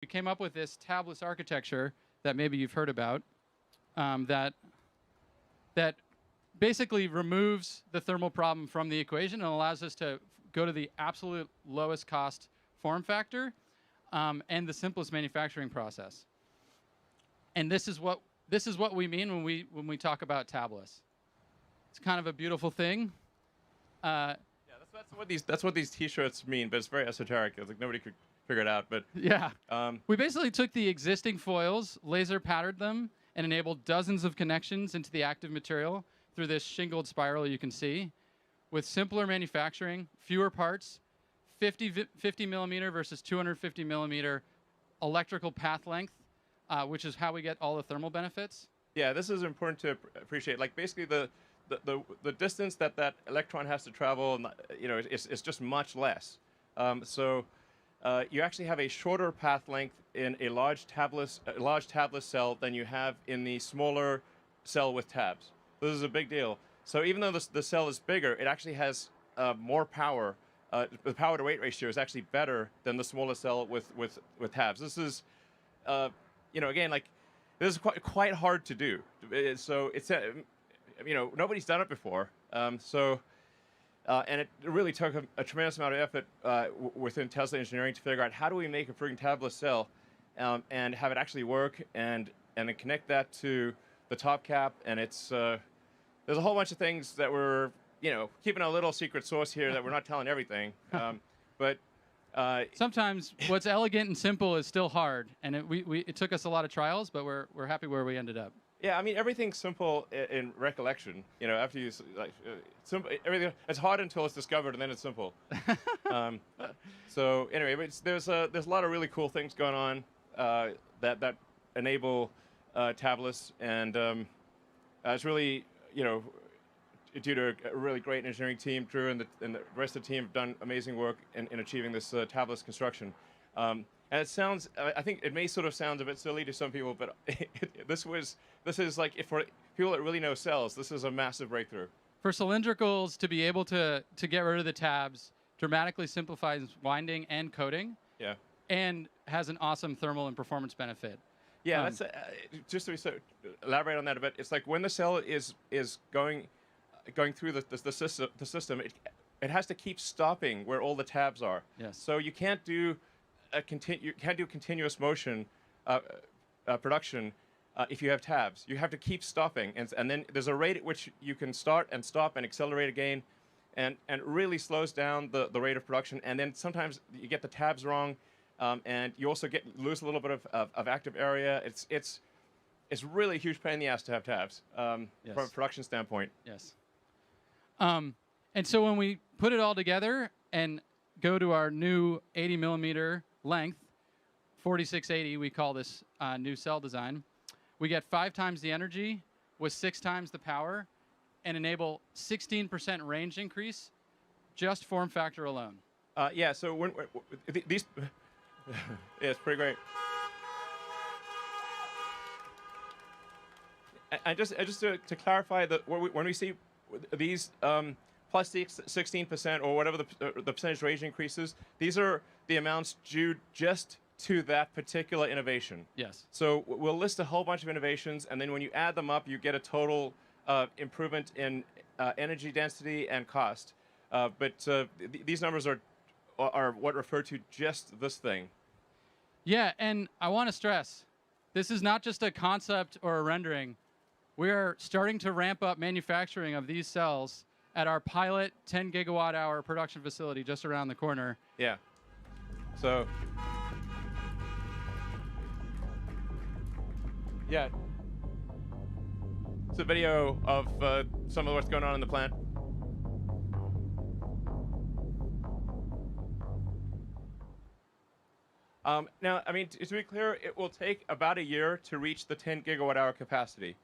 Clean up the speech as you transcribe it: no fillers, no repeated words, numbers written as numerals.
we came up with this tabless architecture that maybe you've heard about, that that basically removes the thermal problem from the equation and allows us to go to the absolute lowest cost form factor and the simplest manufacturing process. And this is what we mean when we talk about tabless. It's kind of a beautiful thing. Yeah, that's what these T-shirts mean, but it's very esoteric. It's like nobody could figure it out. But yeah, we basically took the existing foils, laser patterned them, and enabled dozens of connections into the active material through this shingled spiral you can see, with simpler manufacturing, fewer parts, 50 millimeter versus 250 millimeter electrical path length, which is how we get all the thermal benefits. Yeah, this is important to appreciate. Like basically the distance that electron has to travel, you know, is just much less. So you actually have a shorter path length in a large tabless cell than you have in the smaller cell with tabs. This is a big deal. So even though the cell is bigger, it actually has more power. The power to weight ratio is actually better than the smaller cell with tabs. This is, you know, again, like this is quite hard to do. So it's you know, nobody's done it before. And it really took a tremendous amount of effort within Tesla engineering to figure out how do we make a freaking tabless cell and have it actually work and then connect that to the top cap. And it's there's a whole bunch of things that we're, you know, keeping a little secret sauce here that we're not telling everything. But sometimes what's elegant and simple is still hard, and it took us a lot of trials, but we're happy where we ended up. Yeah, I mean everything's simple in recollection. You know, after you like simple, everything it's hard until it's discovered, and then it's simple. So anyway, but there's a lot of really cool things going on that enable tabless, and it's really, you know, due to a really great engineering team. Drew and the rest of the team have done amazing work in achieving this tabless construction. And it sounds, I think it may sort of sound a bit silly to some people, but this is like, if for people that really know cells, this is a massive breakthrough. For cylindricals to be able to get rid of the tabs dramatically simplifies winding and coating. Yeah. And has an awesome thermal and performance benefit. Yeah, that's just to elaborate on that a bit. It's like when the cell is going through the system, it has to keep stopping where all the tabs are. Yes. So you can't do you can't do continuous motion production if you have tabs. You have to keep stopping, and then there's a rate at which you can start and stop and accelerate again, and it really slows down the rate of production. And then sometimes you get the tabs wrong, and you also lose a little bit of active area. It's really a huge pain in the ass to have tabs Yes. from a production standpoint. Yes. And so when we put it all together and go to our new 80 millimeter length, 4680, we call this new cell design, we get 5 times the energy with 6 times the power and enable 16% range increase just form factor alone. Yeah, so when these, yeah, it's pretty great. And just to clarify that when we see these plus 16% or whatever the percentage range increases, these are the amounts due just to that particular innovation. Yes. So we'll list a whole bunch of innovations, and then when you add them up, you get a total improvement in energy density and cost. But these numbers are what refer to just this thing. Yeah, and I want to stress, this is not just a concept or a rendering. We are starting to ramp up manufacturing of these cells at our pilot 10 gigawatt hour production facility just around the corner. Yeah. So, yeah. It's a video of some of what's going on in the plant. Now, I mean, to be clear, it will take about a year to reach the 10 gigawatt hour capacity.